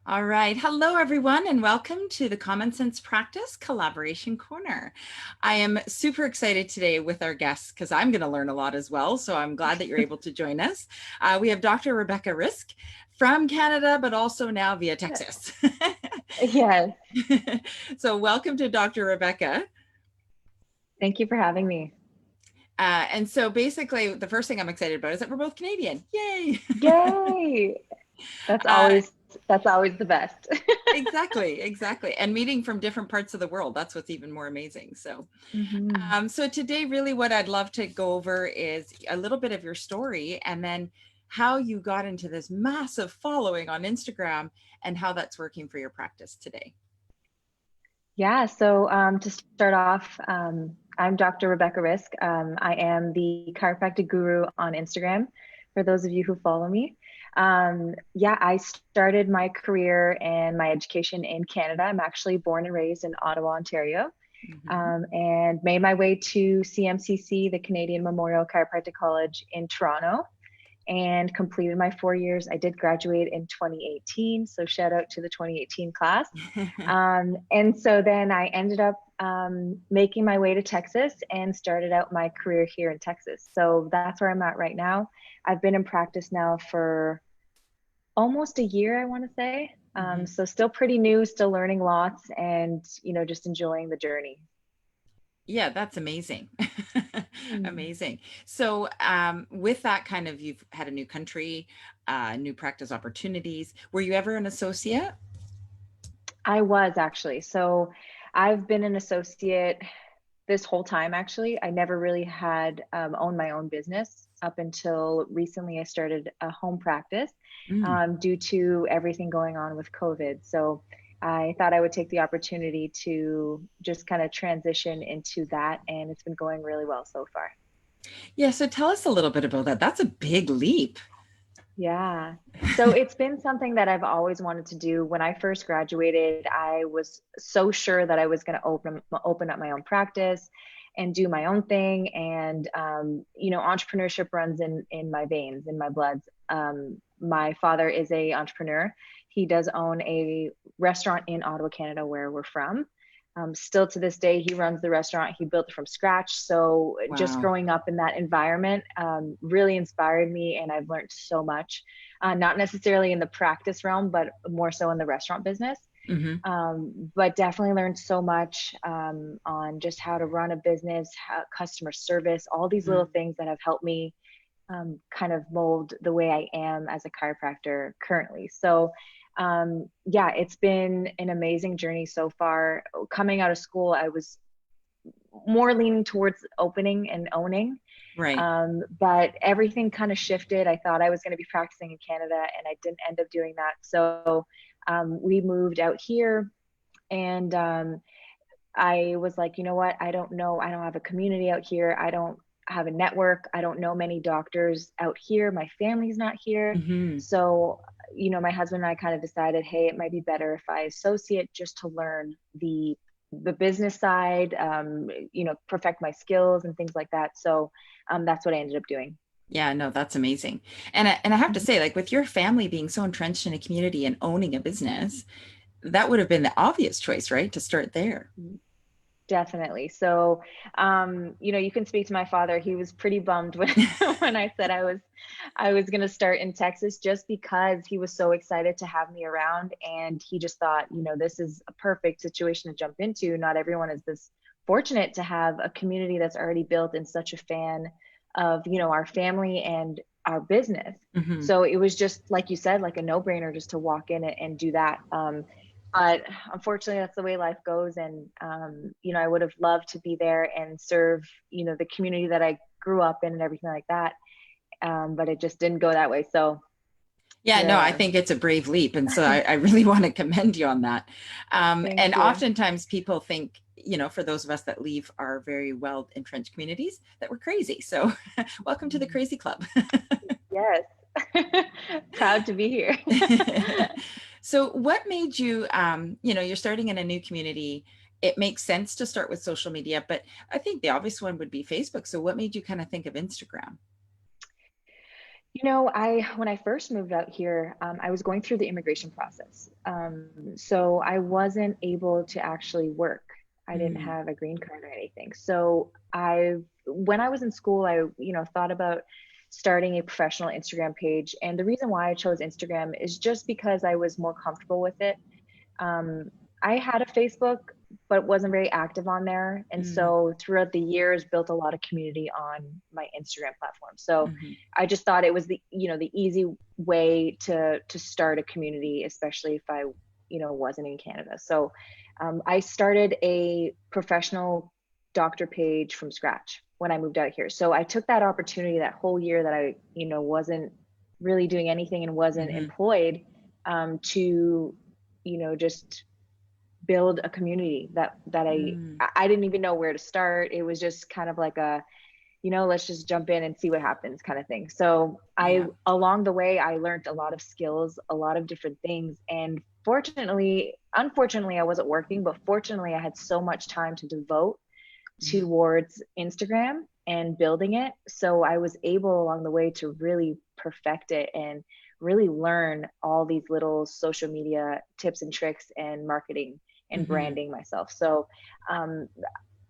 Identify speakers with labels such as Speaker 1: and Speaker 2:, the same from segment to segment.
Speaker 1: All right. Hello, everyone, and welcome to the Common Sense Practice Collaboration Corner. I am super excited today with our guests because I'm going to learn a lot as well. So I'm glad that you're able to join us. We have Dr. Rebecca Rizk from Canada, but also now via Texas.
Speaker 2: Yes.
Speaker 1: So welcome to Dr. Rebecca.
Speaker 2: Thank you for having me.
Speaker 1: And so basically, the first thing I'm excited about is that we're both Canadian. Yay!
Speaker 2: Yay. That's
Speaker 1: Uh,
Speaker 2: always that's always the best.
Speaker 1: exactly. And meeting from different parts of the world, that's what's even more amazing.
Speaker 2: hmm
Speaker 1: So today, really what I'd love to go over is a little bit of your story and then how you got into this massive following on Instagram and how that's working for your practice today.
Speaker 2: Yeah, so to start off, I'm Dr. Rebecca Rizk. I am the chiropractic guru on Instagram, for those of you who follow me. Yeah, I started my career and my education in Canada. I'm actually born and raised in Ottawa, Ontario,
Speaker 1: Mhm.
Speaker 2: and made my way to CMCC, the Canadian Memorial Chiropractic College in Toronto, and completed my 4 years. I did graduate in 2018, so shout out to the 2018 class. And so then I ended up making my way to Texas and started out my career here in Texas. So that's where I'm at right now. I've been in practice now for almost a year, I want to say.
Speaker 1: Mhm.
Speaker 2: So still pretty new, still learning lots, and just enjoying the journey.
Speaker 1: Yeah, that's amazing.
Speaker 2: Hmm.
Speaker 1: Amazing. So, with that kind of, you've had a new country, new practice opportunities. Were you ever an associate?
Speaker 2: I was actually. So I've been an associate this whole time, actually. I never really had owned my own business up until recently. I started a home practice
Speaker 1: Mm.
Speaker 2: due to everything going on with COVID. So I thought I would take the opportunity to just kind of transition into that. And it's been going really well so far.
Speaker 1: Yeah, so tell us a little bit about that. That's a big leap.
Speaker 2: Yeah. So it's been something that I've always wanted to do. When I first graduated, I was so sure that I was going to open up my own practice and do my own thing. And entrepreneurship runs in my veins, in my blood. My father is a entrepreneur. He does own a restaurant in Ottawa, Canada, where we're from. Still to this day, he runs the restaurant. He built it from scratch. So just
Speaker 1: Wow.
Speaker 2: growing up in that environment really inspired me, and I've learned so much. Not necessarily in the practice realm, but more so in the restaurant business.
Speaker 1: Hmm.
Speaker 2: But definitely learned so much on just how to run a business, customer service, all these little things that have helped me kind of mold the way I am as a chiropractor currently. So, yeah, it's been an amazing journey so far. Coming out of school, I was more leaning towards opening and owning.
Speaker 1: Right.
Speaker 2: But everything kind of shifted. I thought I was going to be practicing in Canada, and I didn't end up doing that. So we moved out here, and I was like, you know what? I don't know. I don't have a community out here. I don't have a network. I don't know many doctors out here. My family's not here.
Speaker 1: Hmm.
Speaker 2: So, my husband and I kind of decided, hey, it might be better if I associate just to learn the business side, perfect my skills and things like that. So that's what I ended up doing.
Speaker 1: Yeah, no, that's amazing. And I have to say, like with your family being so entrenched in a community and owning a business, that would have been the obvious choice, right? To start there.
Speaker 2: Mhm. Definitely. So, you can speak to my father. He was pretty bummed when when I was going to start in Texas, just because he was so excited to have me around, and he just thought, this is a perfect situation to jump into. Not everyone is this fortunate to have a community that's already built and such a fan of, our family and our business.
Speaker 1: Hmm.
Speaker 2: So it was just like you said, like a no-brainer just to walk in and do that. But unfortunately, that's the way life goes. And, I would have loved to be there and serve, the community that I grew up in and everything like that. But it just didn't go that way. So
Speaker 1: Yeah,
Speaker 2: here I
Speaker 1: no, I
Speaker 2: am.
Speaker 1: think it's a brave leap. And so I really want to commend you on that.
Speaker 2: Thank
Speaker 1: And
Speaker 2: you.
Speaker 1: oftentimes people think, for those of us that leave our very well entrenched communities, that we're crazy. So welcome to the
Speaker 2: Mhm.
Speaker 1: crazy club.
Speaker 2: Yes. Proud to be here.
Speaker 1: So what made you, you're starting in a new community. It makes sense to start with social media, but I think the obvious one would be Facebook. So what made you kind of think of Instagram?
Speaker 2: When I first moved out here, I was going through the immigration process. So I wasn't able to actually work. I didn't
Speaker 1: Mm,
Speaker 2: have a green card or anything. So when I was in school, I, thought about starting a professional Instagram page. And the reason why I chose Instagram is just because I was more comfortable with it. um, I had a Facebook, but wasn't very active on there. And
Speaker 1: mm,
Speaker 2: so throughout the years, built a lot of community on my Instagram platform. So
Speaker 1: mhm,
Speaker 2: I just thought it was the easy way to start a community, especially if I, wasn't in Canada. So I started a professional doctor page from scratch when I moved out here. So I took that opportunity that whole year that I, wasn't really doing anything and wasn't
Speaker 1: mhm,
Speaker 2: employed, to just build a community that
Speaker 1: mm.
Speaker 2: I didn't even know where to start. It was just kind of like a, let's just jump in and see what happens kind of thing. So
Speaker 1: Yeah.
Speaker 2: along the way, I learned a lot of skills, a lot of different things. And unfortunately, I wasn't working, but fortunately, I had so much time to devote
Speaker 1: Mm,
Speaker 2: towards Instagram and building it. So I was able along the way to really perfect it and really learn all these little social media tips and tricks and marketing and
Speaker 1: mhm.
Speaker 2: branding myself. So um,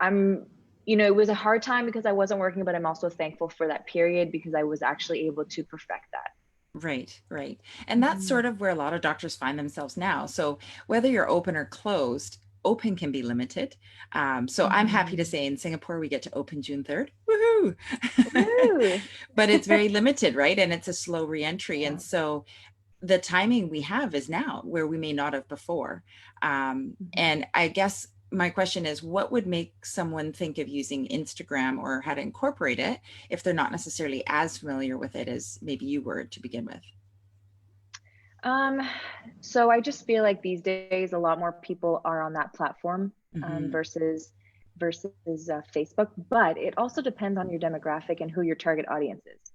Speaker 2: I'm, it was a hard time because I wasn't working, but I'm also thankful for that period because I was actually able to perfect that.
Speaker 1: Right, right. And that's
Speaker 2: Mhm.
Speaker 1: sort of where a lot of doctors find themselves now. So whether you're open or closed, open can be limited. So I'm happy to
Speaker 2: Mhm.
Speaker 1: say in Singapore, we get to open June 3rd. Woohoo!
Speaker 2: Woo!
Speaker 1: But it's very limited, right? And it's a slow reentry.
Speaker 2: Yeah.
Speaker 1: And so the timing we have is now where we may not have before.
Speaker 2: Mhm.
Speaker 1: And I guess my question is what would make someone think of using Instagram or how to incorporate it if they're not necessarily as familiar with it as maybe you were to begin with?
Speaker 2: Um, so I just feel like these days a lot more people are on that platform,
Speaker 1: Hmm.
Speaker 2: versus Facebook, but it also depends on your demographic and who your target audience is.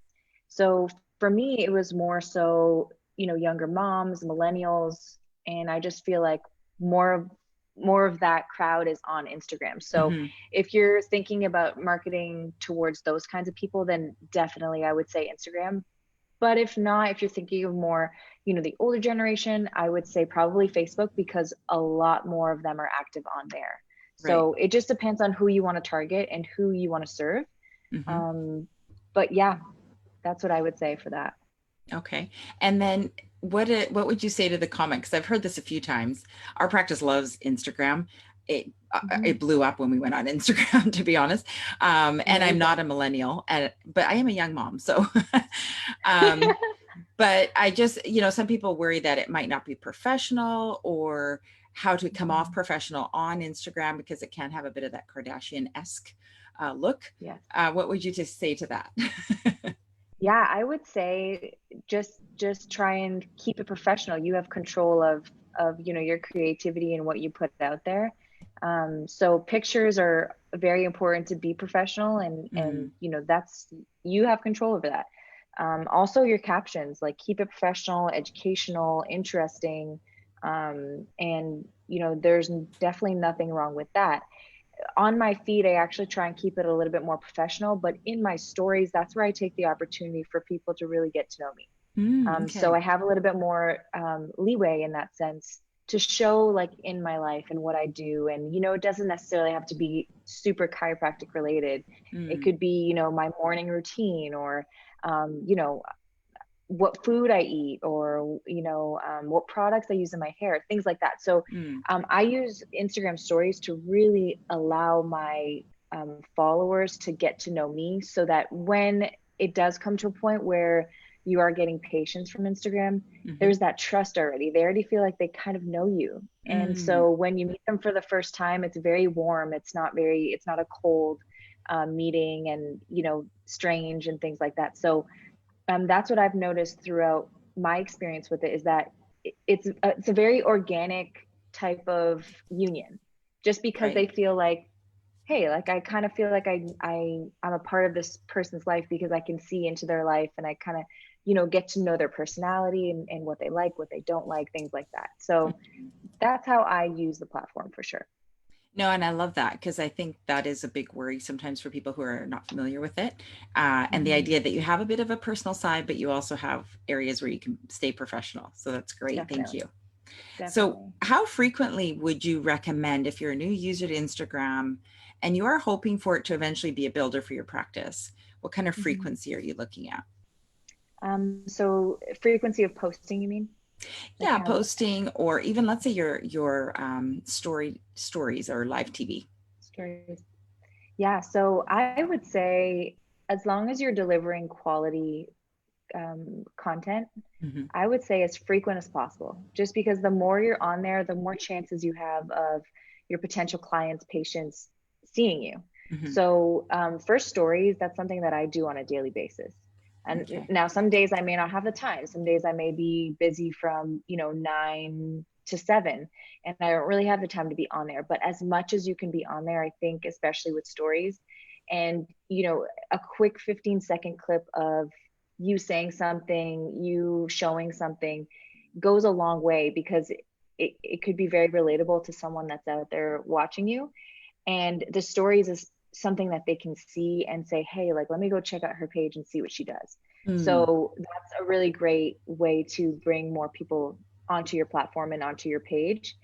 Speaker 2: So for me, it was more so, younger moms, millennials, and I just feel like more of more of that crowd is on Instagram. So
Speaker 1: Hmm.
Speaker 2: if you're thinking about marketing towards those kinds of people, then definitely I would say Instagram. But if not, if you're thinking of more, the older generation, I would say probably Facebook because a lot more of them are active on there.
Speaker 1: Right.
Speaker 2: So it just depends on who you want to target and who you want to serve.
Speaker 1: Hmm.
Speaker 2: Um, but yeah, that's what I would say for that.
Speaker 1: Okay. And then what would you say to the comment? Because I've heard this a few times. Our practice loves Instagram. It
Speaker 2: Mhm.
Speaker 1: blew up when we went on Instagram, to be honest. And I'm not
Speaker 2: Amazing.
Speaker 1: a millennial, but I am a young mom. So, um, but I just, some people worry that it might not be professional or how to come off
Speaker 2: Mhm.
Speaker 1: professional on Instagram because it can have a bit of that Kardashian-esque look.
Speaker 2: Yes.
Speaker 1: What would you just say to that?
Speaker 2: Yeah, I would say just try and keep it professional. You have control of your creativity and what you put out there. So pictures are very important to be professional, and
Speaker 1: Mm,
Speaker 2: that's you have control over that. Also, your captions, like keep it professional, educational, interesting, and there's definitely nothing wrong with that. On my feed, I actually try and keep it a little bit more professional, but in my stories, that's where I take the opportunity for people to really get to know me. So
Speaker 1: okay.
Speaker 2: I have a little bit more leeway in that sense to show like in my life and what I do. And, it doesn't necessarily have to be super chiropractic related. It
Speaker 1: Mm,
Speaker 2: could be, my morning routine or, what food I eat or what products I use in my hair, things like that. So
Speaker 1: mm,
Speaker 2: I use Instagram stories to really allow my followers to get to know me so that when it does come to a point where you are getting patients from Instagram,
Speaker 1: mhm,
Speaker 2: there's that trust already. They already feel like they kind of know you. And
Speaker 1: mm,
Speaker 2: so when you meet them for the first time, it's very warm. It's not a cold meeting and, strange and things like that. So that's what I've noticed throughout my experience with it is that it's a very organic type of union, just because
Speaker 1: right.
Speaker 2: they feel like, hey, like I kind of feel like I'm a part of this person's life because I can see into their life and I kind of get to know their personality and what they like, what they don't like, things like that. So
Speaker 1: Mhm.
Speaker 2: that's how I use the platform for sure.
Speaker 1: No, and I love that because I think that is a big worry sometimes for people who are not familiar with it. And the
Speaker 2: Hmm.
Speaker 1: idea that you have a bit of a personal side, but you also have areas where you can stay professional. So that's great. Thank
Speaker 2: Definitely,
Speaker 1: you. So,
Speaker 2: definitely.
Speaker 1: how frequently would you recommend if you're a new user to Instagram and you are hoping for it to eventually be a builder for your practice? What kind of
Speaker 2: Hmm.
Speaker 1: frequency are you looking at?
Speaker 2: So frequency of posting, you mean? Like
Speaker 1: Yeah,
Speaker 2: how
Speaker 1: posting or even let's say your stories or live TV.
Speaker 2: stories? Yeah, so I would say as long as you're delivering quality content,
Speaker 1: Hmm.
Speaker 2: I would say as frequent as possible. Just because the more you're on there, the more chances you have of your potential clients, patients seeing you.
Speaker 1: Hmm.
Speaker 2: So for stories, that's something that I do on a daily basis. And
Speaker 1: Okay.
Speaker 2: now some days I may not have the time. Some days I may be busy from, 9 to 7, and I don't really have the time to be on there. But as much as you can be on there, I think, especially with stories, and a quick 15-second clip of you saying something, you showing something goes a long way, because it could be very relatable to someone that's out there watching you. And the stories is something that they can see and say, hey, like, let me go check out her page and see what she does.
Speaker 1: Mm,
Speaker 2: So that's a really great way to bring more people onto your platform and onto your page.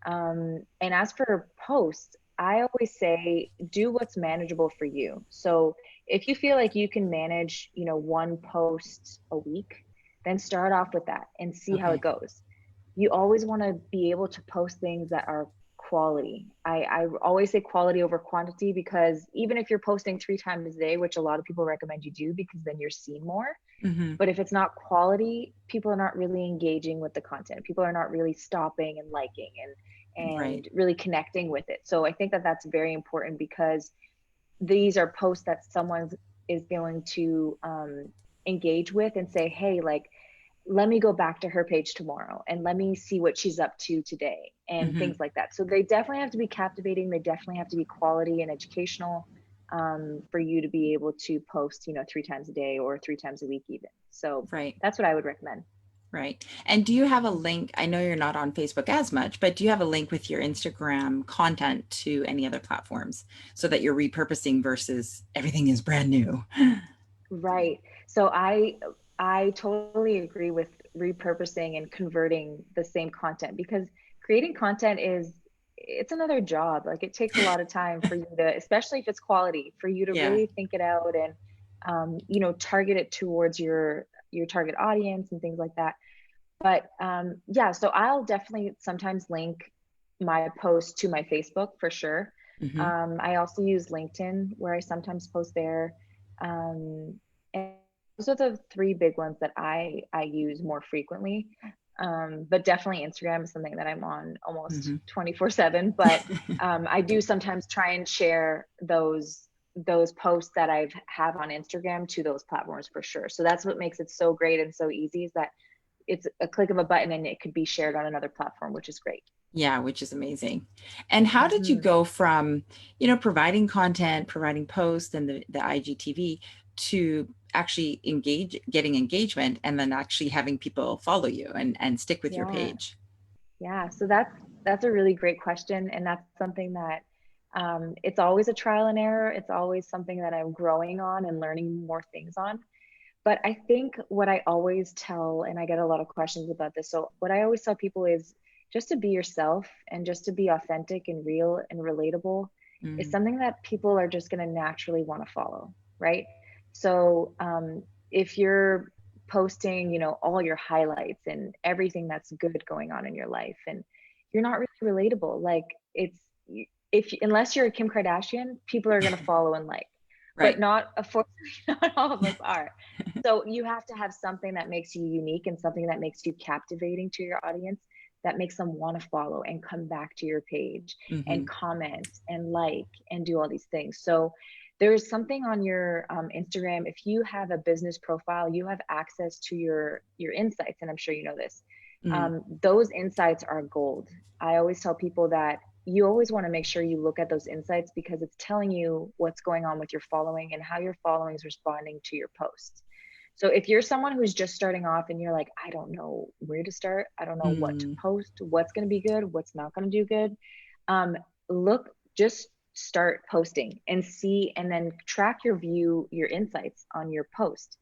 Speaker 2: And as for posts, I always say do what's manageable for you. So if you feel like you can manage, one post a week, then start off with that and see how it
Speaker 1: okay.
Speaker 2: goes. You always want to be able to post things that are quality. I always say quality over quantity, because even if you're posting 3 times a day, which a lot of people recommend you do because then you're seen more,
Speaker 1: Hmm.
Speaker 2: but if it's not quality, people are not really engaging with the content. People are not really stopping and liking
Speaker 1: Right.
Speaker 2: and really connecting with it. So I think that that's very important, because these are posts that someone is going to engage with and say, hey, like, let me go back to her page tomorrow and let me see what she's up to today, and
Speaker 1: Hmm.
Speaker 2: things like that. So they definitely have to be captivating. They definitely have to be quality and educational, for you to be able to post, 3 times a day or 3 times a week even. So
Speaker 1: Right.
Speaker 2: that's what I would recommend.
Speaker 1: Right. And do you have a link? I know you're not on Facebook as much, but do you have a link with your Instagram content to any other platforms so that you're repurposing versus everything is brand new?
Speaker 2: Right. So I totally agree with repurposing and converting the same content, because creating content it's another job. Like, it takes a lot of time for you to, especially if it's quality, for you to
Speaker 1: Yeah.
Speaker 2: really think it out and target it towards your target audience and things like that. But yeah, so I'll definitely sometimes link my post to my Facebook for sure.
Speaker 1: Hmm.
Speaker 2: I also use LinkedIn, where I sometimes post there. And those are the three big ones that I use more frequently. But definitely Instagram is something that I'm on almost
Speaker 1: Hmm.
Speaker 2: 24/7. But I do sometimes try and share those posts that I have on Instagram to those platforms for sure. So that's what makes it so great and so easy, is that it's a click of a button and it could be shared on another platform, which is great.
Speaker 1: Yeah, which is amazing. And how did you
Speaker 2: Hmm.
Speaker 1: go from, providing content, providing posts and the IGTV to actually getting engagement and then actually having people follow you and stick with your
Speaker 2: Yeah,
Speaker 1: page?
Speaker 2: yeah. So that's a really great question, and that's something that it's always a trial and error. It's always something that I'm growing on and learning more things on. But I think what I always tell, and I get a lot of questions about this. So what I always tell people is just to be yourself and just to be authentic and real and relatable is
Speaker 1: Mm,
Speaker 2: something that people are just going to naturally want to follow, right? So if you're posting, all your highlights and everything that's good going on in your life, and you're not really relatable, like, it's if unless you're a Kim Kardashian, people are going to follow and like, but
Speaker 1: right.
Speaker 2: not, unfortunately, not all of us are. So you have to have something that makes you unique and something that makes you captivating to your audience, that makes them want to follow and come back to your page
Speaker 1: Hmm.
Speaker 2: and comment and like and do all these things. So there's something on your Instagram. If you have a business profile, you have access to your insights, and I'm sure you know this.
Speaker 1: Mm,
Speaker 2: Those insights are gold. I always tell people that you always want to make sure you look at those insights, because it's telling you what's going on with your following and how your following is responding to your posts. So if you're someone who's just starting off and you're like, I don't know where to start, I don't know what to
Speaker 1: mm,
Speaker 2: post, what's going to be good, what's not going to do good, um, look just start posting and see, and then track your insights on your post.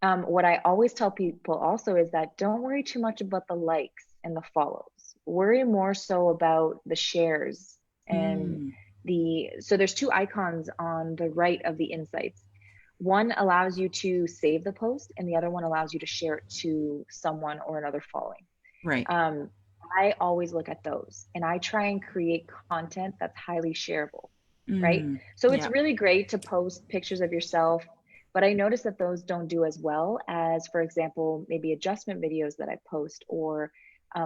Speaker 2: What I always tell people also is that don't worry too much about the likes and the follows. Worry more so about the shares and
Speaker 1: Mm,
Speaker 2: so there's two icons on the right of the insights. One allows you to save the post, and the other one allows you to share it to someone or another following.
Speaker 1: right.
Speaker 2: Um, I always look at those, and I try and create content that's highly shareable, right?
Speaker 1: Mm,
Speaker 2: So it's
Speaker 1: yeah.
Speaker 2: really great to post pictures of yourself, but I notice that those don't do as well as, for example, maybe adjustment videos that I post, or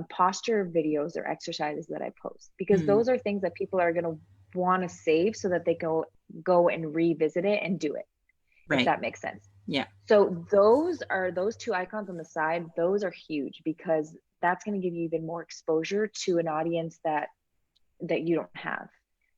Speaker 2: posture videos or exercises that I post, because
Speaker 1: Mm,
Speaker 2: those are things that people are going to want to save so that they go and revisit it and do it, if
Speaker 1: right.
Speaker 2: that makes sense.
Speaker 1: Yeah.
Speaker 2: So those two icons on the side, those are huge, because that's going to give you even more exposure to an audience that you don't have.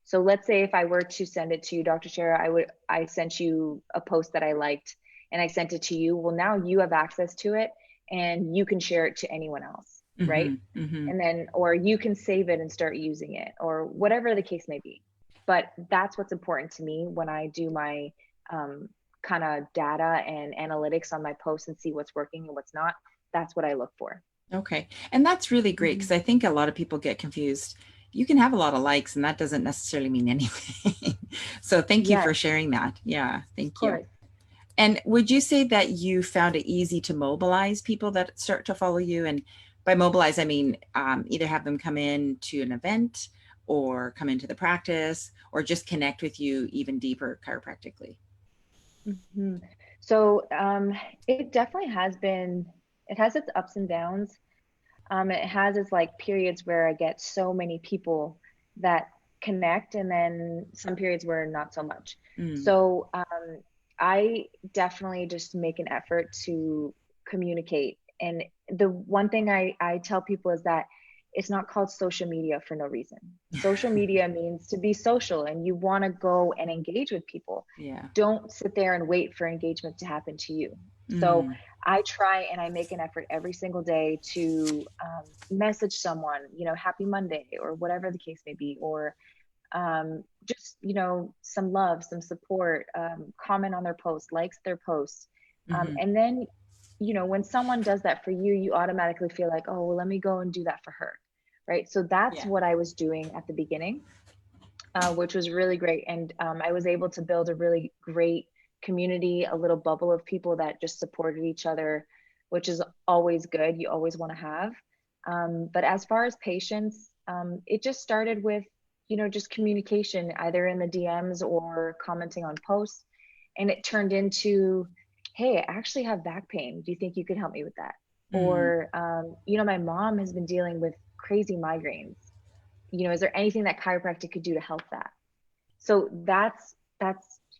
Speaker 2: So let's say if I were to send it to you, Dr. Shara, I sent you a post that I liked and I sent it to you. Well, now you have access to it and you can share it to anyone else, right?
Speaker 1: Mm-hmm, mm-hmm.
Speaker 2: And then, or you can save it and start using it, or whatever the case may be. But that's what's important to me when I do my kind of data and analytics on my posts and see what's working and what's not. That's what I look for.
Speaker 1: Okay. And that's really great,
Speaker 2: Mhm.
Speaker 1: because I think a lot of people get confused. You can have a lot of likes and that doesn't necessarily mean anything. So thank you for
Speaker 2: Yes,
Speaker 1: sharing that. Yeah,
Speaker 2: of
Speaker 1: thank you.
Speaker 2: course.
Speaker 1: And would you say that you found it easy to mobilize people that start to follow you? And by mobilize, I mean either have them come in to an event or come into the practice or just connect with you even deeper chiropractically.
Speaker 2: Mhm. So it definitely has been, it has its ups and downs. It has its like periods where I get so many people that connect, and then some periods where not so much.
Speaker 1: Mm,
Speaker 2: So I definitely just make an effort to communicate. And the one thing I tell people is that it's not called social media for no reason. Social media means to be social and you want to go and engage with people.
Speaker 1: yeah.
Speaker 2: Don't sit there and wait for engagement to happen to you. So
Speaker 1: Mm,
Speaker 2: I try and I make an effort every single day to message someone, happy Monday or whatever the case may be, or just, some love, some support, comment on their post, likes their posts.
Speaker 1: hmm.
Speaker 2: And then, when someone does that for you, you automatically feel like, oh, well, let me go and do that for her. Right. So that's
Speaker 1: Yeah.
Speaker 2: what I was doing at the beginning, which was really great. And I was able to build a really great community, a little bubble of people that just supported each other, which is always good. You always want to have. But as far as patients, it just started with, just communication, either in the DMs or commenting on posts. And it turned into, hey, I actually have back pain. Do you think you could help me with that?
Speaker 1: Mm,
Speaker 2: Or, my mom has been dealing with crazy migraines. Is there anything that chiropractic could do to help that? So that's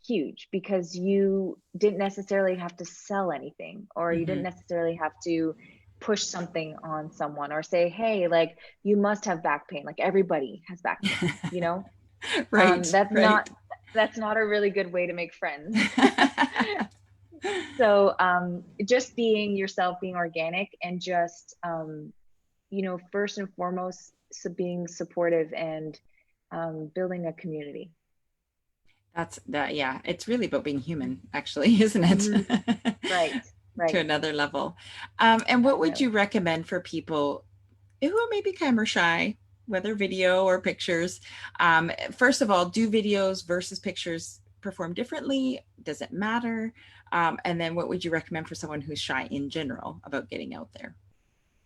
Speaker 2: huge, because you didn't necessarily have to sell anything, or you didn't
Speaker 1: hmm.
Speaker 2: necessarily have to push something on someone or say, hey, like, you must have back pain, like everybody has back pain,
Speaker 1: Right,
Speaker 2: that's
Speaker 1: right.
Speaker 2: not a really good way to make friends. So just being yourself, being organic, and just first and foremost, being supportive and building a community.
Speaker 1: That's that. Yeah, it's really about being human, actually, isn't it?
Speaker 2: Mhm. Right,
Speaker 1: To
Speaker 2: right,
Speaker 1: another level. And what would you
Speaker 2: definitely.
Speaker 1: recommend for people who are maybe camera shy, whether video or pictures? First of all, do videos versus pictures perform differently? Does it matter? And then what would you recommend for someone who's shy in general about getting out there?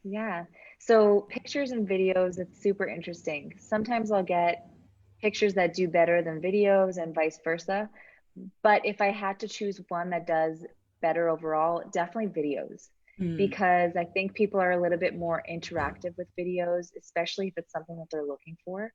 Speaker 2: Yeah. So pictures and videos, it's super interesting. Sometimes I'll get pictures that do better than videos and vice versa. But if I had to choose one that does better overall, definitely videos.
Speaker 1: Mm,
Speaker 2: Because I think people are a little bit more interactive with videos, especially if it's something that they're looking for.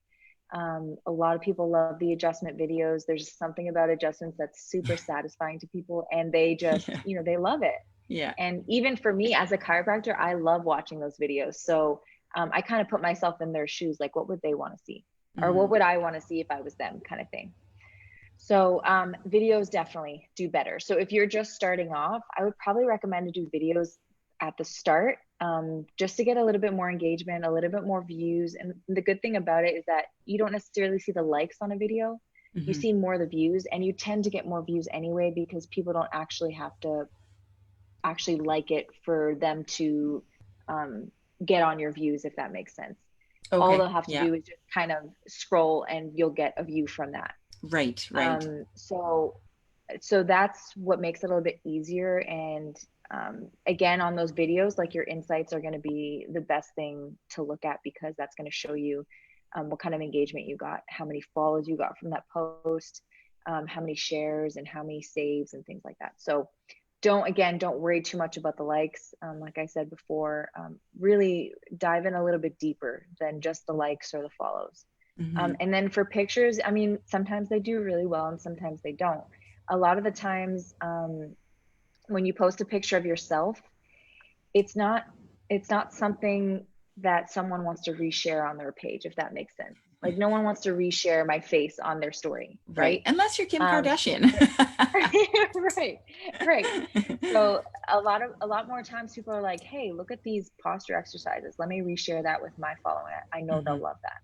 Speaker 2: A lot of people love the adjustment videos. There's something about adjustments that's super satisfying to people, and they just,
Speaker 1: yeah,
Speaker 2: they love it.
Speaker 1: yeah.
Speaker 2: And even for me as a chiropractor, I love watching those videos. So I kind of put myself in their shoes, like, what would they want to see? Or what
Speaker 1: Mm,
Speaker 2: would I want to see if I was them, kind of thing. So videos definitely do better. So if you're just starting off, I would probably recommend to do videos at the start, just to get a little bit more engagement, a little bit more views. And the good thing about it is that you don't necessarily see the likes on a video. You
Speaker 1: Mm-hmm.
Speaker 2: see more of the views, and you tend to get more views anyway, because people don't actually have to actually like it for them to get on your views, if that makes sense. All
Speaker 1: Okay.
Speaker 2: they'll have to
Speaker 1: Yeah.
Speaker 2: do is just kind of scroll and you'll get a view from that.
Speaker 1: Right. Right.
Speaker 2: So that's what makes it a little bit easier. And again, on those videos, like, your insights are going to be the best thing to look at, because that's going to show you what kind of engagement you got, how many follows you got from that post, how many shares and how many saves and things like that. So don't worry too much about the likes. Like I said before, really dive in a little bit deeper than just the likes or the follows.
Speaker 1: Mm-hmm.
Speaker 2: And then for pictures, I mean, sometimes they do really well and sometimes they don't. A lot of the times, when you post a picture of yourself, it's not something that someone wants to reshare on their page, if that makes sense. Like, no one wants to reshare my face on their story,
Speaker 1: Right.
Speaker 2: right?
Speaker 1: Unless you're Kim
Speaker 2: Um,
Speaker 1: Kardashian.
Speaker 2: right, right. So a lot more times people are like, hey, look at these posture exercises, let me reshare that with my following. I know
Speaker 1: Mm-hmm.
Speaker 2: they'll love that.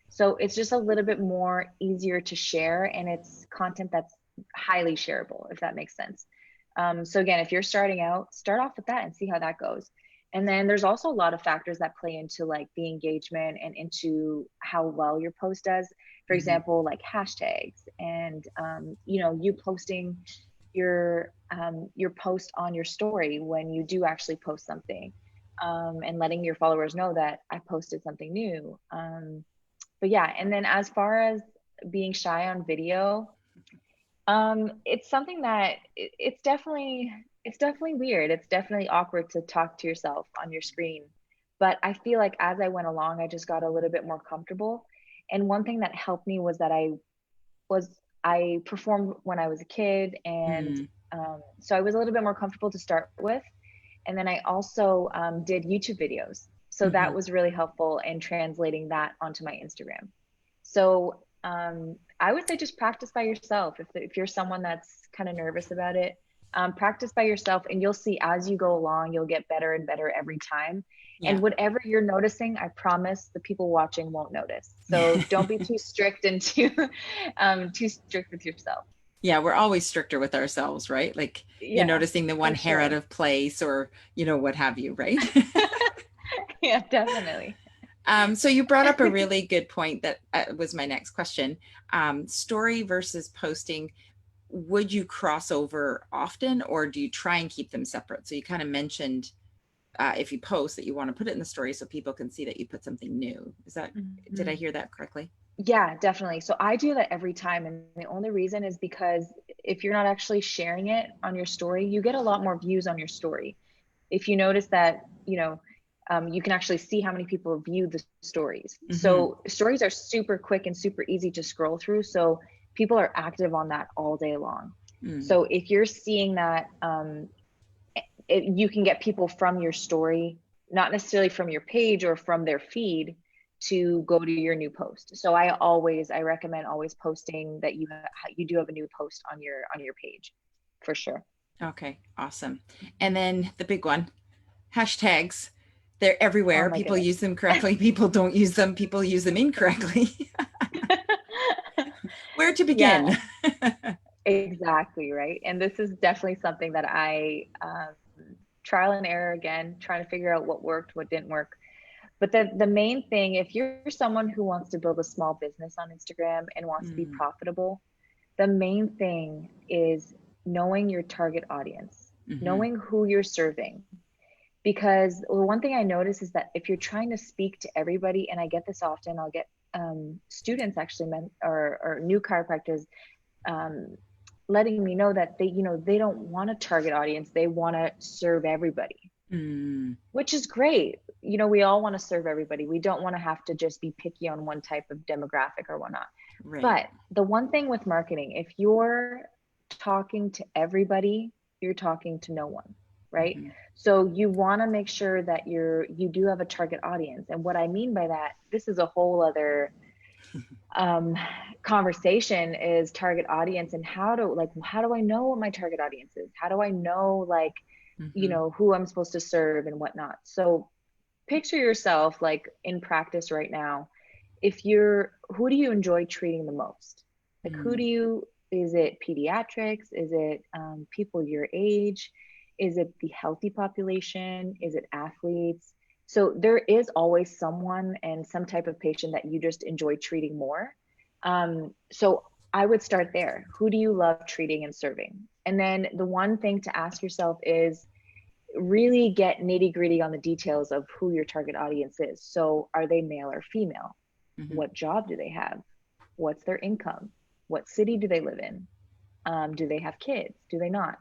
Speaker 2: So it's just a little bit more easier to share, and it's content that's highly shareable, if that makes sense. So again, if you're starting out, start off with that and see how that goes. And then there's also a lot of factors that play into, like, the engagement and into how well your post does. For
Speaker 1: Mm-hmm.
Speaker 2: example, like hashtags, and you posting your post on your story when you do actually post something, and letting your followers know that I posted something new. But yeah, and then as far as being shy on video, it's something that it's definitely weird. It's definitely awkward to talk to yourself on your screen. But I feel like as I went along, I just got a little bit more comfortable. And one thing that helped me was that was I performed when I was a kid, and
Speaker 1: Mm-hmm.
Speaker 2: so I was a little bit more comfortable to start with. And then I also did YouTube videos, so
Speaker 1: Mm-hmm.
Speaker 2: that was really helpful in translating that onto my Instagram. So I would say just practice by yourself. If you're someone that's kind of nervous about it, practice by yourself, and you'll see as you go along, you'll get better and better every time.
Speaker 1: Yeah.
Speaker 2: And whatever you're noticing, I promise the people watching won't notice. So don't be too strict and too strict with yourself.
Speaker 1: Yeah, we're always stricter with ourselves, right? Like you're
Speaker 2: Yeah,
Speaker 1: noticing the one
Speaker 2: for
Speaker 1: hair out
Speaker 2: sure.
Speaker 1: of place or, what have you, right?
Speaker 2: Yeah, definitely.
Speaker 1: So you brought up a really good point that was my next question. Story versus posting. Would you cross over often or do you try and keep them separate? So you kind of mentioned if you post that you want to put it in the story so people can see that you put something new. Did I
Speaker 2: Mhm.
Speaker 1: hear that correctly?
Speaker 2: Yeah, definitely. So I do that every time. And the only reason is because if you're not actually sharing it on your story, you get a lot more views on your story. If you notice that, you can actually see how many people view the stories.
Speaker 1: Mm-hmm.
Speaker 2: So stories are super quick and super easy to scroll through. So people are active on that all day long.
Speaker 1: Mm.
Speaker 2: So if you're seeing that, you can get people from your story, not necessarily from your page or from their feed, to go to your new post. So I recommend always posting that you do have a new post on your page, for sure.
Speaker 1: Okay, awesome. And then the big one, hashtags. They're
Speaker 2: Oh
Speaker 1: everywhere.
Speaker 2: my
Speaker 1: People
Speaker 2: goodness.
Speaker 1: use them correctly. People don't use them. People use them incorrectly. Where to
Speaker 2: Yeah,
Speaker 1: begin?
Speaker 2: exactly, right. And this is definitely something that I trial and error again, trying to figure out what worked, what didn't work. But the main thing, if you're someone who wants to build a small business on Instagram and wants to be
Speaker 1: Mm,
Speaker 2: profitable, the main thing is knowing your target audience,
Speaker 1: mm-hmm,
Speaker 2: knowing who you're serving. Because the one thing I notice is that if you're trying to speak to everybody, and I get this often, I'll get students actually, or new chiropractors, um, letting me know that they don't want a target audience, they want to serve everybody,
Speaker 1: mm,
Speaker 2: which is great. We all want to serve everybody. We don't want to have to just be picky on one type of demographic or whatnot.
Speaker 1: right.
Speaker 2: But the one thing with marketing, if you're talking to everybody, you're talking to no one, right?
Speaker 1: Mm-hmm,
Speaker 2: So you want to make sure that you do have a target audience. And what I mean by that, this is a whole other um, conversation, is target audience, and how do I know what my target audience is? How do I know, like, you know, who I'm supposed to serve and whatnot. So picture yourself like in practice right now. Who do you enjoy treating the most? Like, is it pediatrics? Is it people your age? Is it the healthy population? Is it athletes? So there is always someone and some type of patient that you just enjoy treating more. So I would start there. Who do you love treating and serving? And then the one thing to ask yourself is really get nitty gritty on the details of who your target audience is. So are they male or female? What job do they have? What's their income? What city do they live in? Do they have kids? Do they not?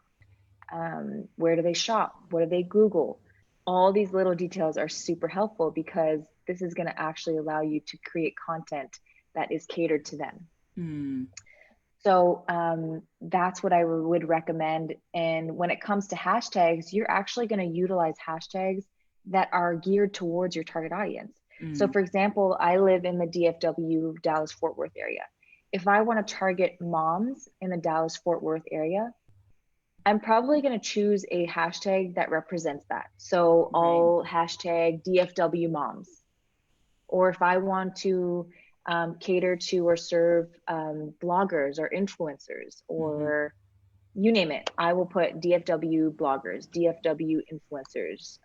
Speaker 2: Where do they shop? What do they Google? All these little details are super helpful because this is going to actually allow you to create content that is catered to them. So that's what I would recommend. And when it comes to hashtags, you're actually going to utilize hashtags that are geared towards your target audience. So for example, I live in the DFW, Dallas Fort Worth area. If I want to target moms in the Dallas Fort Worth area, I'm probably going to choose a hashtag that represents that. So I'll hashtag DFW moms. Or if I want to cater to or serve bloggers or influencers or you name it, I will put DFW bloggers, DFW influencers,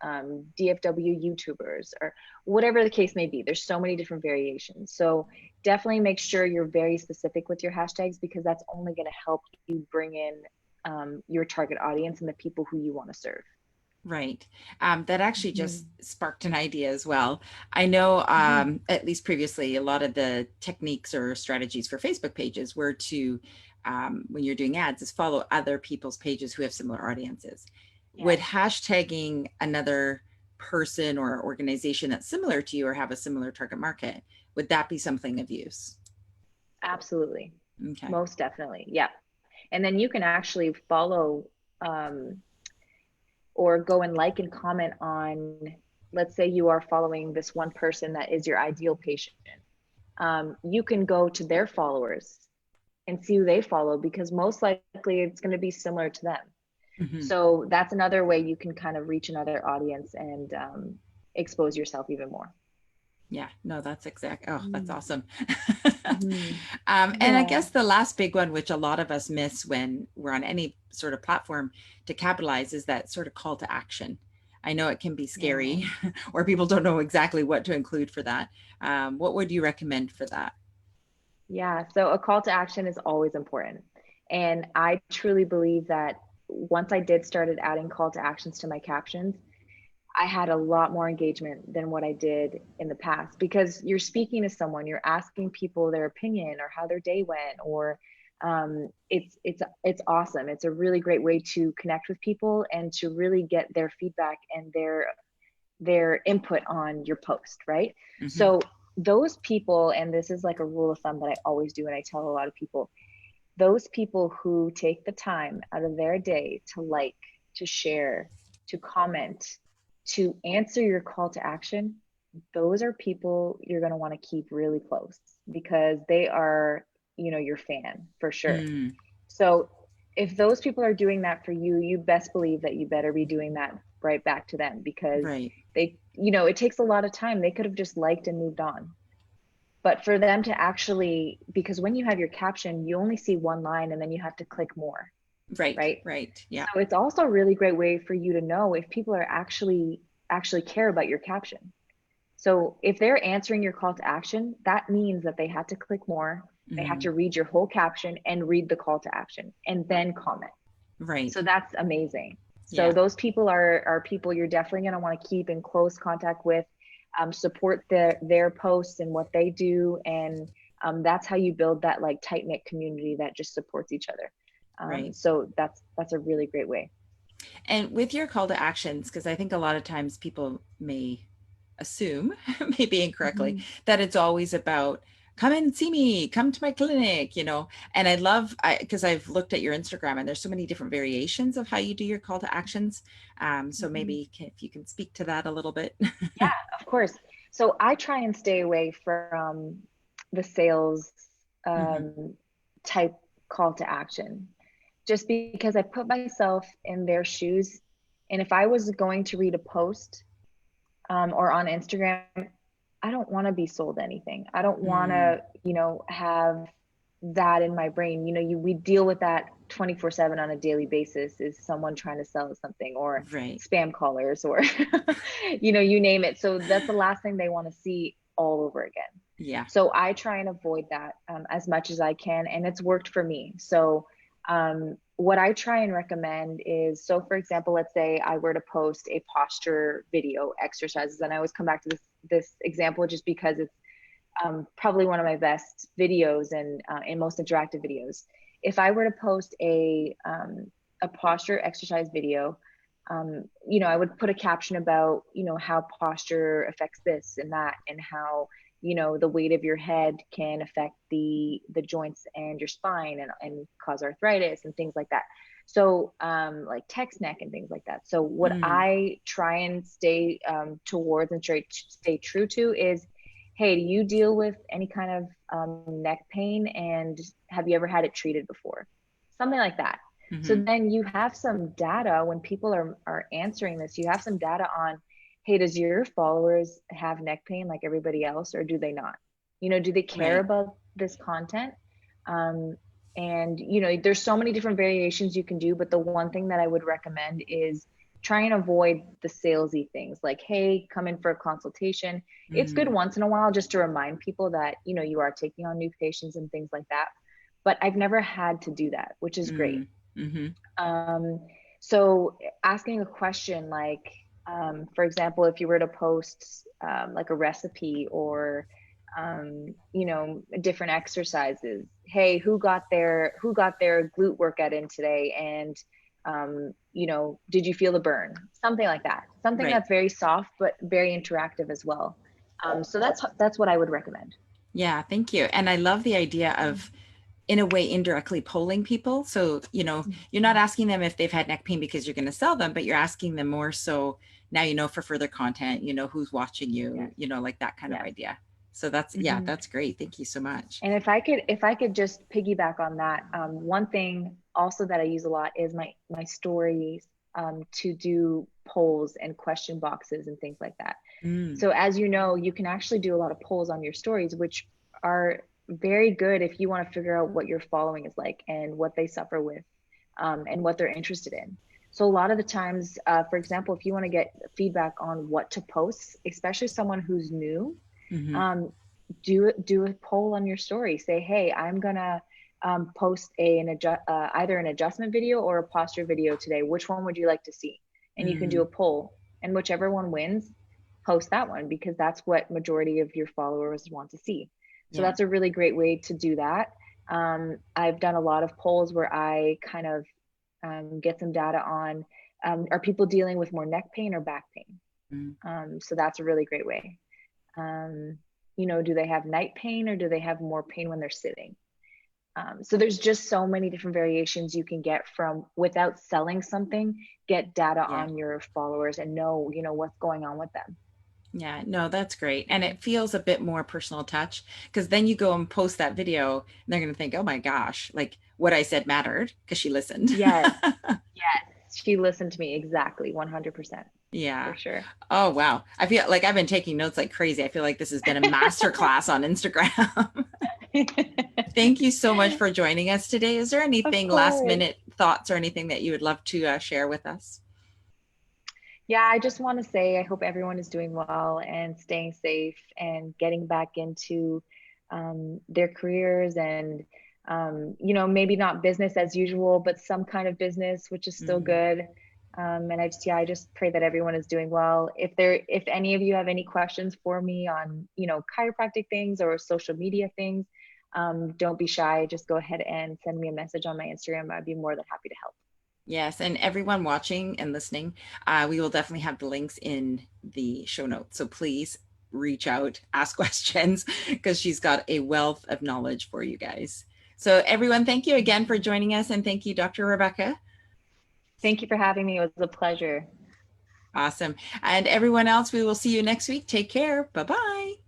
Speaker 2: DFW YouTubers, or whatever the case may be. There's so many different variations. So definitely make sure you're very specific with your hashtags because that's only going to help you bring in your target audience and the people who you want to serve.
Speaker 1: Right. That actually just sparked an idea as well. I know, at least previously, a lot of the techniques or strategies for Facebook pages were to, when you're doing ads, is follow other people's pages who have similar audiences. Yeah. Would hashtagging another person or organization that's similar to you or have a similar target market, would that be something of use?
Speaker 2: Absolutely.
Speaker 1: Okay.
Speaker 2: Most definitely. Yeah. And then you can actually follow or go and like and comment on, let's say you are following this one person that is your ideal patient. You can go to their followers and see who they follow because most likely it's going to be similar to them. So that's another way you can kind of reach another audience and expose yourself even more.
Speaker 1: Yeah, no, that's exact. Oh, that's awesome.
Speaker 2: Yeah.
Speaker 1: And I guess the last big one, which a lot of us miss when we're on any sort of platform to capitalize, is that sort of call to action. I know it can be scary or people don't know exactly what to include for that. What would you recommend for that?
Speaker 2: Yeah, so a call to action is always important. And I truly believe that once I did started adding call to actions to my captions, I had a lot more engagement than what I did in the past because you're speaking to someone, you're asking people their opinion or how their day went, or it's awesome. It's a really great way to connect with people and to really get their feedback and their input on your post, right? So those people, and this is like a rule of thumb that I always do and I tell a lot of people, those people who take the time out of their day to like, to share, to comment, to answer your call to action, those are people you're going to want to keep really close because they are, you know, your fan for sure. So if those people are doing that for you, you best believe that you better be doing that right back to them because they, you know, it takes a lot of time. They could have just liked and moved on. But for them to actually, because when you have your caption, you only see one line and then you have to click more. Right. Yeah. So it's also a really great way for you to know if people are actually care about your caption. So if they're answering your call to action, that means that they had to click more. They have to read your whole caption and read the call to action and then comment. Right. So that's amazing. So those people are people you're definitely going to want to keep in close contact with, support their posts and what they do. And that's how you build that like tight knit community that just supports each other. So that's a really great way.
Speaker 1: And with your call to actions, because I think a lot of times people may assume, maybe incorrectly, that it's always about come and see me, come to my clinic, you know. And I love, because I've looked at your Instagram and there's so many different variations of how you do your call to actions. So maybe if you can speak to that a little bit.
Speaker 2: Yeah, of course. So I try and stay away from the sales type call to action, just because I put myself in their shoes And if I was going to read a post or on Instagram, I don't want to be sold anything. I don't want
Speaker 1: Mm,
Speaker 2: to, have that in my brain. We deal with that 24/7 on a daily basis, is someone trying to sell us something, or
Speaker 1: right.
Speaker 2: spam callers, or, you name it. So that's the last thing they want to see all over again.
Speaker 1: Yeah.
Speaker 2: So I try and avoid that as much as I can, and it's worked for me. So what I try and recommend is, so for example, let's say I were to post a posture video exercises, and I always come back to this example just because it's probably one of my best videos and most interactive videos. If I were to post a posture exercise video, I would put a caption about, how posture affects this and that, and how, the weight of your head can affect the joints and your spine, and cause arthritis and things like that. So like text neck and things like that. So what
Speaker 1: Mm,
Speaker 2: I try and stay towards and stay true to is, hey, do you deal with any kind of neck pain, and have you ever had it treated before? Something like that. So
Speaker 1: mm-hmm.
Speaker 2: then you have some data when people are answering this. You have some data on, hey, does your followers have neck pain like everybody else, or do they not? Do they care
Speaker 1: Right.
Speaker 2: about this content? Um, and there's so many different variations you can do, but the one thing that I would recommend is try and avoid the salesy things like, hey, come in for a consultation. It's good
Speaker 1: Mm,
Speaker 2: once in a while just to remind people that, you are taking on new patients and things like that. But I've never had to do that, which is great.
Speaker 1: mm, mm-hmm.
Speaker 2: Um, so asking a question like, for example, if you were to post like a recipe, or different exercises. Hey, who got their glute workout in today, and did you feel the burn? Something like that. Something
Speaker 1: Right.
Speaker 2: that's very soft but very interactive as well. So that's what I would recommend.
Speaker 1: Yeah. Thank you. And I love the idea of, in a way, indirectly polling people. So, you're not asking them if they've had neck pain because you're going to sell them, but you're asking them more so now, for further content, who's watching you,
Speaker 2: Yes,
Speaker 1: like that kind of
Speaker 2: yes.
Speaker 1: idea. So that's, yeah,
Speaker 2: Hmm.
Speaker 1: that's great. Thank you so much.
Speaker 2: And if I could just piggyback on that, one thing also that I use a lot is my stories, to do polls and question boxes and things like that.
Speaker 1: Mm,
Speaker 2: So as you know, you can actually do a lot of polls on your stories, which are very good if you want to figure out what your following is like and what they suffer with, and what they're interested in. So a lot of the times, for example, if you want to get feedback on what to post, especially someone who's new,
Speaker 1: mm-hmm.
Speaker 2: um, do a poll on your story. Say, hey, I'm gonna post either an adjustment video or a posture video today. Which one would you like to see? And you can do
Speaker 1: Mm,
Speaker 2: a poll, and whichever one wins, post that one, because that's what majority of your followers want to see. So
Speaker 1: yeah.
Speaker 2: that's a really great way to do that. I've done a lot of polls where I kind of get some data on, are people dealing with more neck pain or back pain?
Speaker 1: Mm,
Speaker 2: So that's a really great way. Um, do they have night pain, or do they have more pain when they're sitting? So there's just so many different variations you can get from, without selling something, get data
Speaker 1: yeah.
Speaker 2: on your followers and know, what's going on with them.
Speaker 1: Yeah, no, that's great. And it feels a bit more personal touch, because then you go and post that video and they're going to think, oh my gosh, like what I said mattered because she listened.
Speaker 2: Yes, yes. She listened to me exactly, 100%, for
Speaker 1: Yeah.
Speaker 2: sure.
Speaker 1: Oh, wow. I feel like I've been taking notes like crazy. I feel like this has been a master class on Instagram. Thank you so much for joining us today. Is there
Speaker 2: Of
Speaker 1: anything last
Speaker 2: course.
Speaker 1: minute thoughts or anything that you would love to share with us?
Speaker 2: Yeah, I just want to say I hope everyone is doing well and staying safe and getting back into their careers, and maybe not business as usual, but some kind of business, which is still
Speaker 1: Mhm.
Speaker 2: good. And I just pray that everyone is doing well. If any of you have any questions for me on, chiropractic things or social media things, don't be shy. Just go ahead and send me a message on my Instagram. I'd be more than happy to help.
Speaker 1: Yes, and everyone watching and listening, we will definitely have the links in the show notes. So please reach out, ask questions, because she's got a wealth of knowledge for you guys. So everyone, thank you again for joining us, and thank you, Dr. Rebecca.
Speaker 2: Thank you for having me. It was a pleasure.
Speaker 1: Awesome. And everyone else, we will see you next week. Take care. Bye-bye.